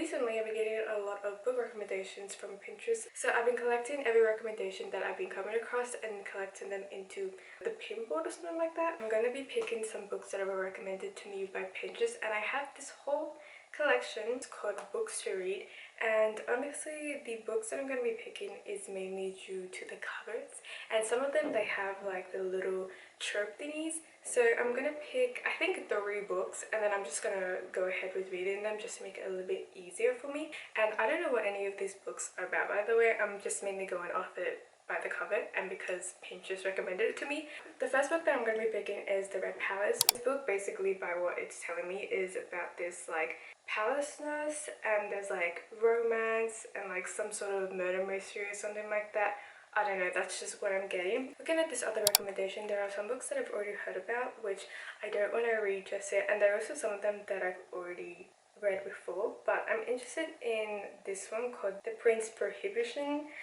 recently I've been getting a lot of book recommendations from Pinterest. So I've been collecting every recommendation that I've been coming across and collecting them into the pinboard or something like that. I'm going to be picking some books that were recommended to me by Pinterest, and I have this whole collection. It's called Books to Read, and honestly the books that I'm going to be picking is mainly due to the covers, and some of them they have like the little trope thingies. So I'm gonna pick I think 3 books, and then I'm just gonna go ahead with reading them just to make it a little bit easier for me. And I don't know what any of these books are about, by the way. I'm just mainly going off it by the cover and because Pinterest recommended it to me. The first book that I'm going to be picking is The Red Palace. This book, basically by what it's telling me, is about this like palace nurse, and there's like romance and like some sort of murder mystery or something like that. I don't know, that's just what I'm getting. Looking at this other recommendation, there are some books that I've already heard about which I don't want to read just yet, and there are also some of them that I've already read before, but I'm interested in this one called The Prince Prohibition,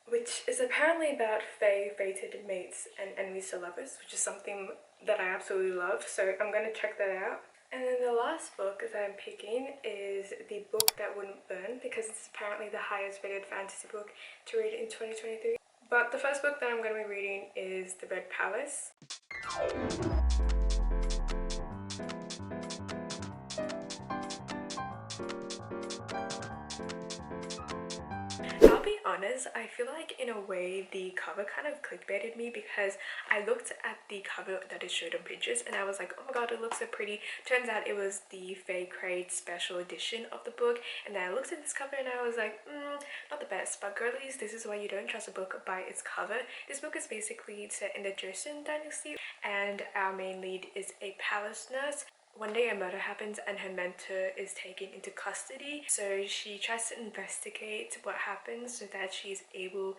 which is apparently about fated mates and enemies to lovers, which is something that I absolutely love, so I'm going to check that out. And then the last book that I'm picking is The Book That Wouldn't Burn, because it's apparently the highest rated fantasy book to read in 2023. But the first book that I'm going to be reading is The Red Palace. I'll be honest, I feel like in a way the cover kind of clickbaited me, because I looked at the cover that it showed on Pinterest and I was like, oh my god, it looks so pretty. Turns out it was the Faye Crate special edition of the book, and then I looked at this cover and I was like, not the best. But girlies, this is why you don't trust a book by its cover. This book is basically set in the Joseon dynasty, and our main lead is a palace nurse. One day a murder happens and her mentor is taken into custody, so she tries to investigate what happens so that she's able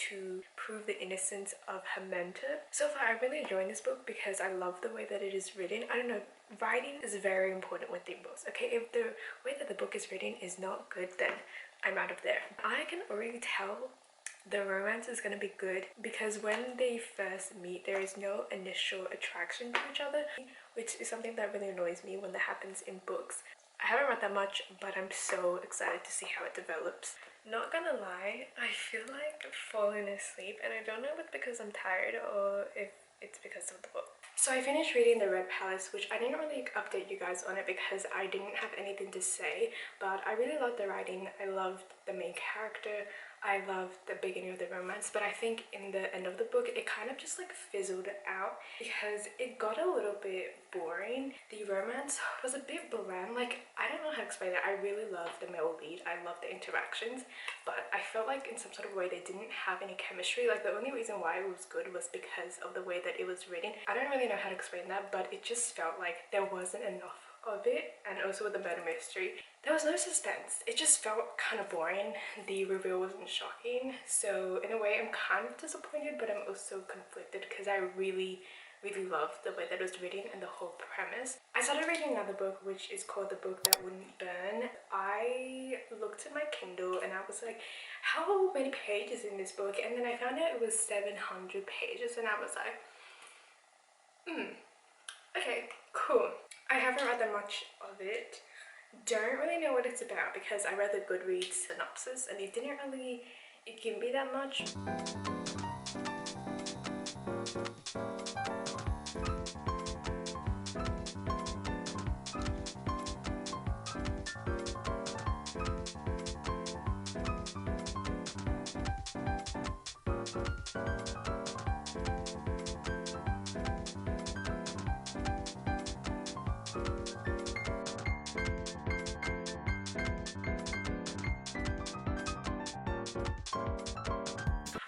to prove the innocence of her mentor. So far I'm really enjoying this book because I love the way that it is written. I don't know, writing is very important with thick books, okay? If the way that the book is written is not good, then I'm out of there. I can already tell the romance is going to be good because when they first meet there is no initial attraction to each other, which is something that really annoys me when that happens in books. I haven't read that much, but I'm so excited to see how it develops. Not gonna lie, I feel like falling asleep, and I don't know if it's because I'm tired or if it's because of the book. So I finished reading The Red Palace, which I didn't really update you guys on it because I didn't have anything to say, but I really loved the writing. I loved the main character. I loved the beginning of the romance, but I think in the end of the book it kind of just like fizzled out because it got a little bit boring. The romance was a bit bland. Like, I don't know how to explain it. I really love the male lead. I love the interactions, but I felt like in some sort of way they didn't have any chemistry. Like, the only reason why it was good was because of the way that it was written. I don't really know how to explain that, but it just felt like there wasn't enough of it. And also with the murder mystery, there was no suspense. It just felt kind of boring. The reveal wasn't shocking, so in a way I'm kind of disappointed, but I'm also conflicted because I really loved the way that it was written and the whole premise. I started reading another book which is called The Book That Wouldn't Burn. I looked at my Kindle and I was like, how many pages in this book? And then I found out it was 700 pages and I was like, okay, cool. I haven't read that much of it. Don't really know what it's about because I read the Goodreads synopsis and it didn't really give me that much.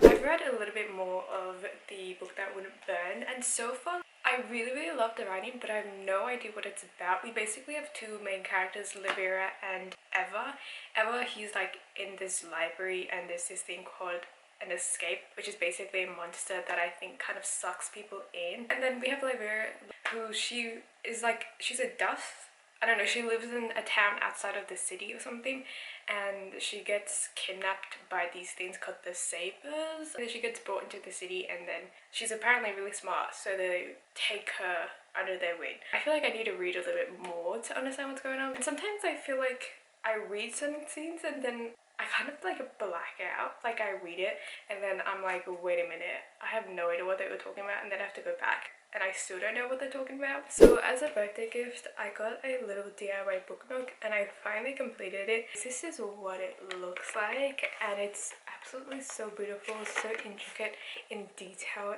I've read a little bit more of The Book That Wouldn't Burn, and so far I really love the writing, but I have no idea what it's about. We basically have 2 main characters, Livera and Eva. Eva, he's like in this library and there's this thing called an escape, which is basically a monster that I think kind of sucks people in. And then we have Livera, who she is like, she's a dust. I don't know, she lives in a town outside of the city or something, and she gets kidnapped by these things called the Sabers. And then she gets brought into the city, and then she's apparently really smart, so they take her under their wing. I feel like I need to read a little bit more to understand what's going on. And sometimes I feel like I read some scenes and then I kind of like black out. Like I read it and then I'm like, wait a minute, I have no idea what they were talking about, and then I have to go back and I still don't know what they're talking about. So as a birthday gift, I got a little DIY bookmark and I finally completed it. This is what it looks like, and it's absolutely so beautiful, so intricate in detail.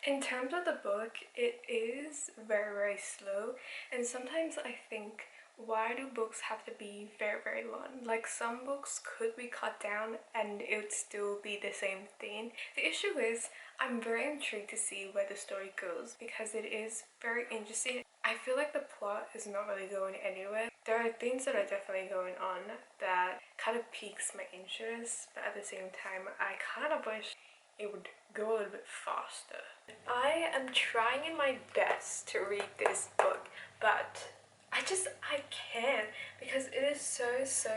In terms of the book, it is very, very slow, and sometimes I think, why do books have to be very, very long? Like, some books could be cut down and it would still be the same thing. The issue is, I'm very intrigued to see where the story goes because it is very interesting. I feel like the plot is not really going anywhere. There are things that are definitely going on that kind of piques my interest, but at the same time, I kind of wish it would go a little bit faster. I am trying my best to read this book, but I can't because it is so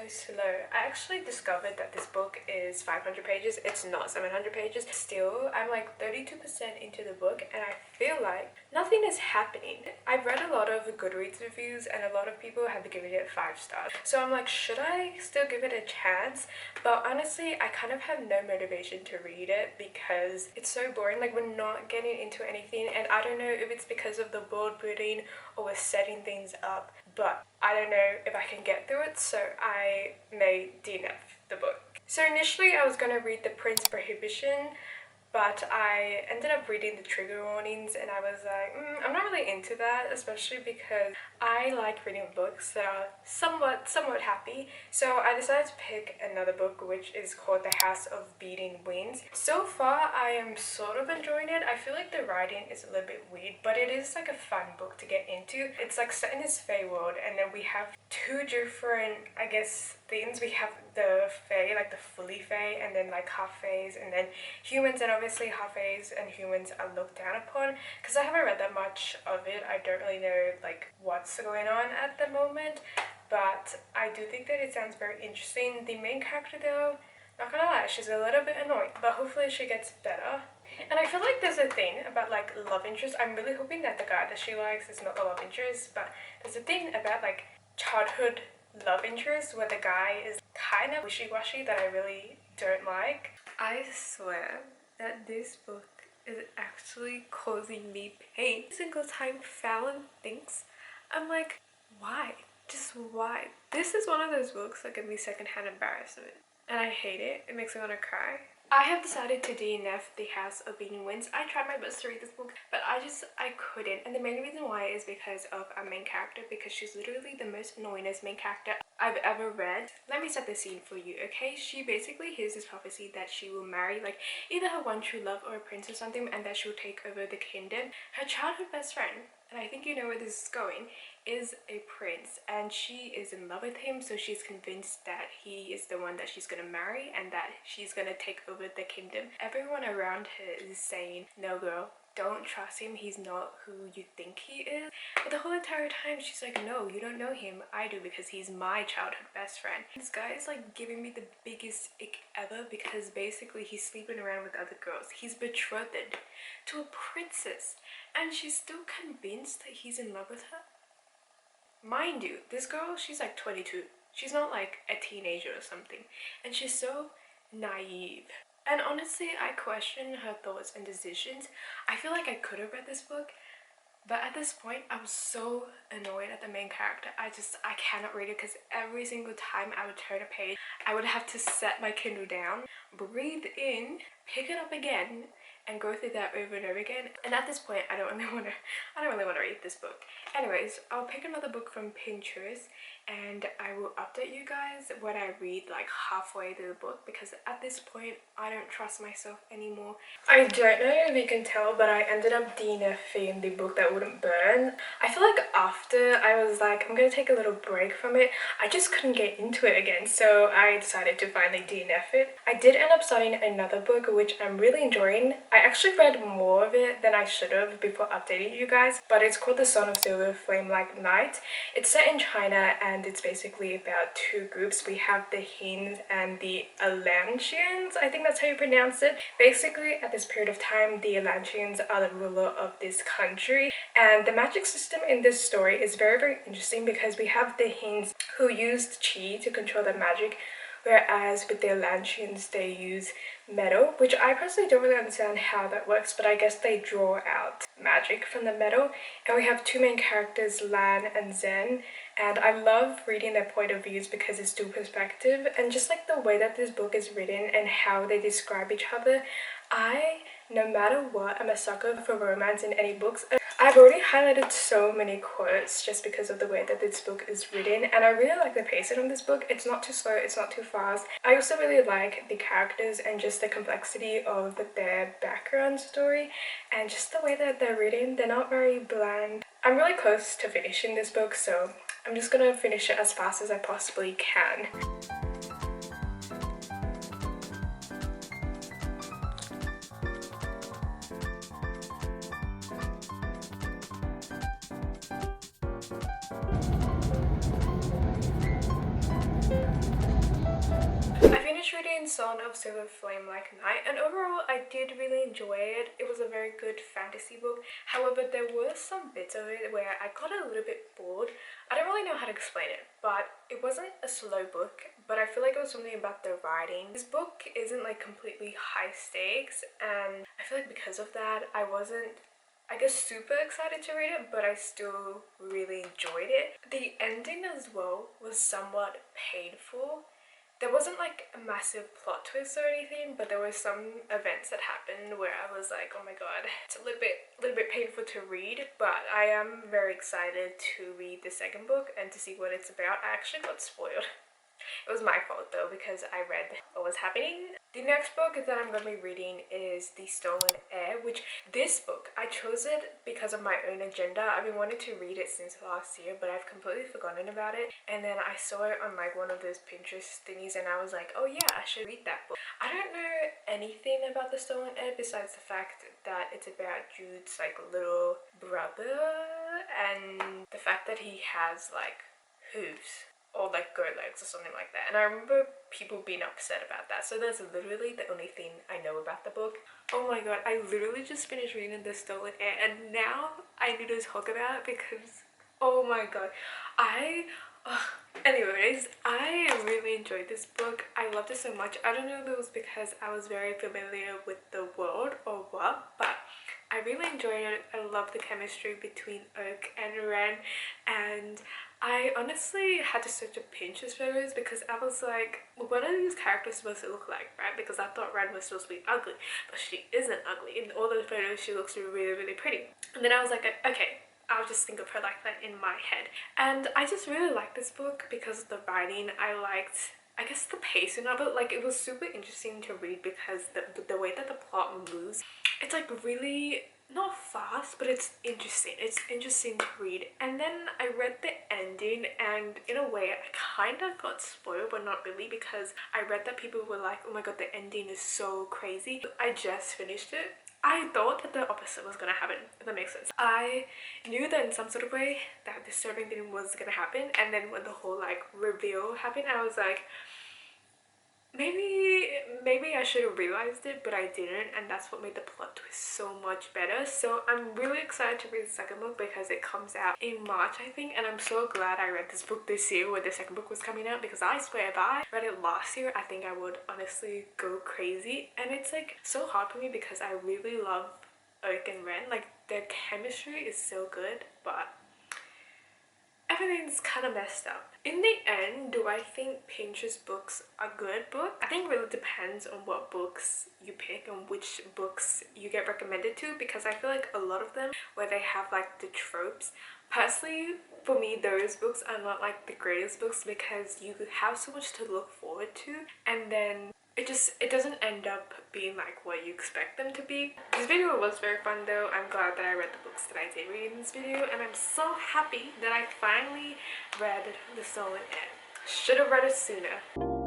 slow. I actually discovered that this book is 500 pages. It's not 700 pages. Still, I'm like 32% into the book and I feel like nothing is happening. I've read a lot of Goodreads reviews and a lot of people have given it 5 stars. So I'm like, should I still give it a chance? But honestly, I kind of have no motivation to read it because it's so boring. Like, we're not getting into anything, and I don't know if it's because of the world building or we're setting things up, but I don't know if I can get through it, so I may DNF the book. So initially I was going to read The Prince Prohibition, but I ended up reading the trigger warnings and I was like, I'm not really into that, especially because I like reading books that are somewhat happy. So I decided to pick another book, which is called The House of Beating Wings. So far I am sort of enjoying it. I feel like the writing is a little bit weird, but it is like a fun book to get into. It's like set in this fae world, and then we have 2 different, I guess, things. We have the fae, like the fully fae, and then like half faes, and then humans, and obviously half faes and humans are looked down upon. Because I haven't read that much of it, I don't really know like what's going on at the moment, but I do think that it sounds very interesting. The main character though, not gonna lie, she's a little bit annoying, but hopefully she gets better. And I feel like there's a thing about like love interest. I'm really hoping that the guy that she likes is not the love interest, but there's a thing about like childhood love interest where the guy is kind of wishy-washy that I really don't like. I swear that this book is actually causing me pain. Every single time Fallon thinks, I'm like, why? Just why? This is one of those books that give me secondhand embarrassment, and I hate it. It makes me want to cry. I have decided to DNF The House of Beating Wings. I tried my best to read this book, but I couldn't. And the main reason why is because of our main character, because she's literally the most annoyingest main character I've ever read. Let me set the scene for you, okay? She basically hears this prophecy that she will marry like either her one true love or a prince or something, and that she will take over the kingdom. Her childhood best friend, and I think you know where this is going, is a prince, and she is in love with him, so she's convinced that he is the one that she's gonna marry and that she's gonna take over the kingdom. Everyone around her is saying, no girl, don't trust him, he's not who you think he is. But the whole entire time she's like, no, you don't know him, I do, because he's my childhood best friend. This guy is like giving me the biggest ick ever, because basically he's sleeping around with other girls. He's betrothed to a princess and she's still convinced that he's in love with her. Mind you, this girl, she's like 22. She's not like a teenager or something, and she's so naive. And honestly, I question her thoughts and decisions. I feel like I could have read this book, but at this point I was so annoyed at the main character. I cannot read it, because every single time I would turn a page, I would have to set my Kindle down, breathe in, pick it up again, and go through that over and over again. And at this point, I don't really want to read this book. Anyways, I'll pick another book from Pinterest and I will update you guys when I read like halfway through the book, because at this point I don't trust myself anymore. I don't know if you can tell, but I ended up DNFing the book that wouldn't burn. I feel like after I was like, I'm gonna take a little break from it, I just couldn't get into it again, so I decided to finally DNF it. I did end up starting another book which I'm really enjoying. I actually read more of it than I should have before updating you guys, but it's called The Son of Silver Flame Like Night. It's set in China and it's basically about two groups. We have the 𝐻INs and the 𝐸𝐿ancians, I think that's how you pronounce it. Basically, at this period of time, the 𝐸𝐿ancians are the ruler of this country, and the magic system in this story is very, very interesting because we have the 𝐻INs who used qi to control the magic, whereas with the 𝐸𝐿ancians they use metal, which I personally don't really understand how that works, but I guess they draw out magic from the metal. And we have two main characters, Lan and Zen, and I love reading their point of views because it's dual perspective, and just like the way that this book is written and how they describe each other, no matter what, I'm a sucker for romance in any books. I've already highlighted so many quotes just because of the way that this book is written, and I really like the pacing of this book. It's not too slow, it's not too fast. I also really like the characters and just the complexity of their background story, and just the way that they're written. They're not very bland. I'm really close to finishing this book, so I'm just gonna finish it as fast as I possibly can. I finished reading Son of Silver Flame Like Night, and overall I did really enjoy it. It was a very good fantasy book. However, there were some bits of it where I got a little bit bored. I don't really know how to explain it, but it wasn't a slow book, but I feel like it was something about the writing. This book isn't like completely high stakes, and I feel like because of that I wasn't, I guess, super excited to read it, but I still really enjoyed it. The ending as well was somewhat painful. There wasn't like a massive plot twist or anything, but there were some events that happened where I was like, oh my god, it's a little bit painful to read, but I am very excited to read the second book and to see what it's about. I actually got spoiled. It was my fault though because I read what was happening. The next book that I'm going to be reading is The Stolen Heir, which this book, I chose it because of my own agenda. I've been wanting to read it since last year, but I've completely forgotten about it. And then I saw it on like one of those Pinterest thingies and I was like, oh yeah, I should read that book. I don't know anything about The Stolen Heir besides the fact that it's about Jude's like little brother and the fact that he has like hooves or like goat legs or something like that, and I remember people being upset about that. So that's literally the only thing I know about the book. Oh my god, I literally just finished reading The Stolen Heir and now I need to talk about it because oh my god, anyways, I really enjoyed this book. I loved it so much. I don't know if it was because I was very familiar with the world or what, but I really enjoyed it. I love the chemistry between Oak and Ren, and I honestly had to search up Pinterest photos because I was like, what are these characters supposed to look like, right? Because I thought Ren was supposed to be ugly, but she isn't ugly. In all those photos, she looks really, really pretty. And then I was like, okay, I'll just think of her like that in my head. And I just really liked this book because of the writing. I liked, I guess, the pacing of it. Like, it was super interesting to read because the way that the plot moves, it's like really not fast, but it's interesting. It's interesting to read. And then I read the ending and in a way I kind of got spoiled, but not really, because I read that people were like, oh my god, the ending is so crazy. I just finished it. I thought that the opposite was gonna happen, if that makes sense. I knew that in some sort of way that disturbing thing was gonna happen, and then when the whole like reveal happened, I was like, maybe I should have realized it, but I didn't, and that's what made the plot twist so much better. So I'm really excited to read the second book because it comes out in March, I think, and I'm so glad I read this book this year where the second book was coming out, because I swear if I read it last year, I think I would honestly go crazy. And it's like so hard for me because I really love Oak and Ren. Like, their chemistry is so good, but everything's kind of messed up. In the end, do I think Pinterest books are good books? I think it really depends on what books you pick and which books you get recommended to, because I feel like a lot of them where they have like the tropes, personally for me those books are not like the greatest books because you have so much to look forward to, and then it doesn't end up being like what you expect them to be. This video was very fun though. I'm glad that I read the books that I did read in this video, and I'm so happy that I finally read The Stolen Heir. Should have read it sooner.